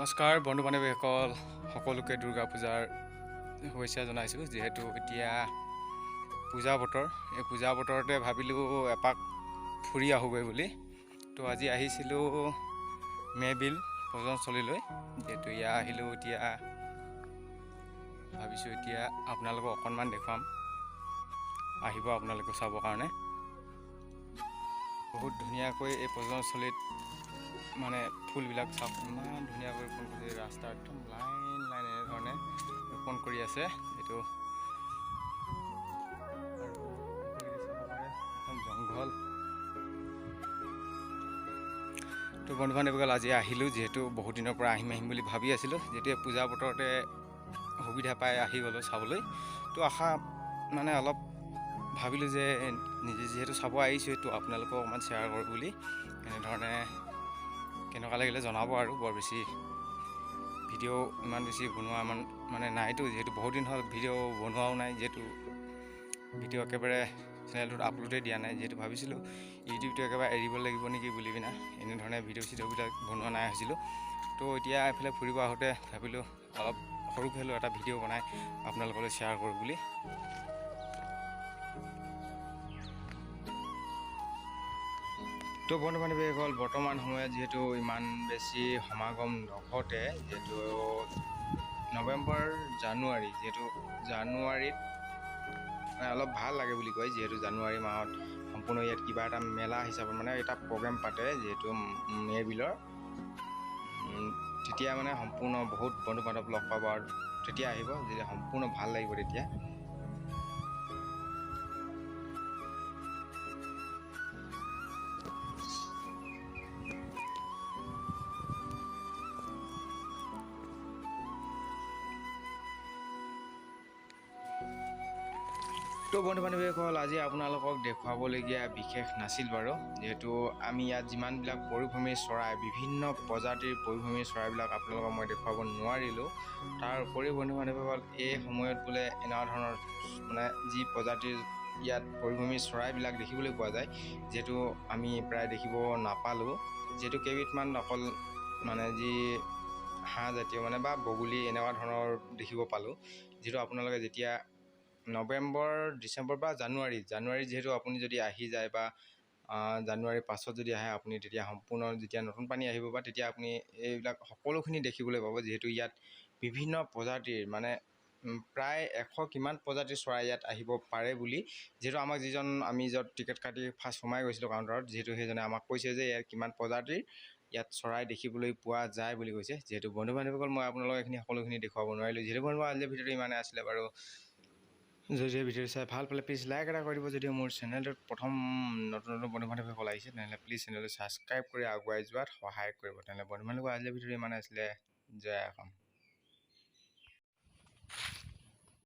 নমস্কাৰ বন্ধু বান্ধৱীসকল সকলোকে দুৰ্গা পূজাৰ শুভেচ্ছা জনাইছোঁ। যিহেতু এতিয়া পূজা বতৰ, এই পূজা বতৰতে ভাবিলোঁ এপাক ফুৰি আহোঁগৈ বুলি। তো আজি আহিছিলোঁ মেবিল পৰ্যটনস্থলীলৈ। যিহেতু ইয়াত আহিলোঁ, এতিয়া ভাবিছোঁ এতিয়া আপোনালোকক অকণমান দেখুৱাম, আহিব আপোনালোকে চাবৰ কাৰণে। বহুত ধুনীয়াকৈ এই পৰ্যটনস্থলীত মানে ফুলবিলাক চাওক, ইমান ধুনীয়াকৈ ৰোপণ কৰি ৰাস্তা একদম লাইন লাইন এনেধৰণে ৰোপণ কৰি আছে। এইটো আৰু চাব পাৰে একদম জংঘল। তো বন্ধু বান্ধৱীসকল আজি আহিলোঁ, যিহেতু বহুত দিনৰ পৰা আহিম বুলি ভাবি আছিলোঁ। যেতিয়া পূজা বতৰতে সুবিধা পাই আহি গ'লোঁ চাবলৈ। তো আশা মানে অলপ ভাবিলোঁ যে নিজে যিহেতু চাব আহিছোঁ, তো আপোনালোকক অকণমান শ্বেয়াৰ কৰোঁ বুলি। এনেধৰণে কেনেকুৱা লাগিলে জনাব। আৰু বৰ বেছি ভিডিঅ' ইমান বেছি বনোৱা মানে নাইতো, যিহেতু বহুত দিন হ'ল ভিডিঅ' বনোৱাও নাই। যিহেতু ভিডিঅ' একেবাৰে চেনেলটোত আপলোডেই দিয়া নাই, যিহেতু ভাবিছিলোঁ ইউটিউবটো একেবাৰে এৰিব লাগিব নেকি বুলি পিনে এনেধৰণে ভিডিঅ'বিলাক বনোৱা নাই হৈছিলোঁ। তো এতিয়া এইফালে ফুৰিব আহোঁতে ভাবিলোঁ অলপ সৰুকৈ হ'লেও এটা ভিডিঅ' বনাই আপোনালোকলৈ শ্বেয়াৰ কৰোঁ বুলি। তো বন্ধু বান্ধৱীসকল, বৰ্তমান সময়ত যিহেতু ইমান বেছি সমাগম নঘটে, যিহেতু নৱেম্বৰ জানুৱাৰী, যিহেতু জানুৱাৰীত অলপ ভাল লাগে বুলি কয়। যিহেতু জানুৱাৰী মাহত সম্পূৰ্ণ ইয়াত কিবা এটা মেলা হিচাপত মানে এটা প্ৰগ্ৰেম পাতে, যিহেতু মেবিলৰ, তেতিয়া মানে সম্পূৰ্ণ বহুত বন্ধু বান্ধৱ লগ পাব আৰু তেতিয়া আহিব, যেতিয়া সম্পূৰ্ণ ভাল লাগিব তেতিয়া। তো বন্ধু বান্ধৱীসকল, আজি আপোনালোকক দেখুৱাবলগীয়া বিশেষ নাছিল বাৰু। যিহেতু আমি ইয়াত যিমানবিলাক পৰিভ্ৰমী চৰাই, বিভিন্ন প্ৰজাতিৰ পৰিভ্ৰমী চৰাইবিলাক আপোনালোকক মই দেখুৱাব নোৱাৰিলোঁ। তাৰ উপৰিও বন্ধু বান্ধৱীসকল, এই সময়ত বোলে এনেকুৱা ধৰণৰ মানে যি প্ৰজাতিৰ ইয়াত পৰিভ্ৰমী চৰাইবিলাক দেখিবলৈ পোৱা যায়, যিহেতু আমি প্ৰায় দেখিব নাপালোঁ। যিহেতু কেইবিধমান অকল মানে যি হাঁহ জাতীয় মানে বা বগলী এনেকুৱা ধৰণৰ দেখিব পালোঁ। যিহেতু আপোনালোকে যেতিয়া নৱেম্বৰ, ডিচেম্বৰ বা জানুৱাৰী যিহেতু আপুনি যদি আহি যায় বা জানুৱাৰীৰ পাছত যদি আহে আপুনি, তেতিয়া সম্পূৰ্ণ যেতিয়া নতুন পানী আহিব বা তেতিয়া আপুনি এইবিলাক সকলোখিনি দেখিবলৈ পাব। যিহেতু ইয়াত বিভিন্ন প্ৰজাতিৰ মানে প্ৰায় 100 কিমান প্ৰজাতিৰ চৰাই ইয়াত আহিব পাৰে বুলি, যিহেতু আমাক আমি য'ত টিকেট কাটি ফাৰ্ষ্ট সোমাই গৈছিলোঁ কাউণ্টাৰত, যিহেতু সেইজনে আমাক কৈছে যে ইয়াত কিমান প্ৰজাতিৰ ইয়াত চৰাই দেখিবলৈ পোৱা যায় বুলি কৈছে। যিহেতু বন্ধু বান্ধৱীসকল, মই আপোনালোকক এইখিনি সকলোখিনি দেখুৱাব নোৱাৰিলোঁ। যিহেতু বন্ধু আজিৰ ভিডিঅ'টো ইমানে আছিলে বাৰু। যদি ভিডিঅ'টো চাই ভাল পালে প্লিজ লাইক এটা কৰি দিব। যদি মোৰ চেনেলটোত প্ৰথম নতুন বন্ধু বান্ধৱীসকল আহিছে, তেনেহ'লে প্লিজ চেনেলটো ছাবস্ক্ৰাইব কৰি আগুৱাই যোৱাত সহায় কৰিব। তেনেহ'লে বন্ধু বান্ধৱীসকল, আজিৰ ভিডিঅ'টো ইমানে আছিলে। জয় অসম।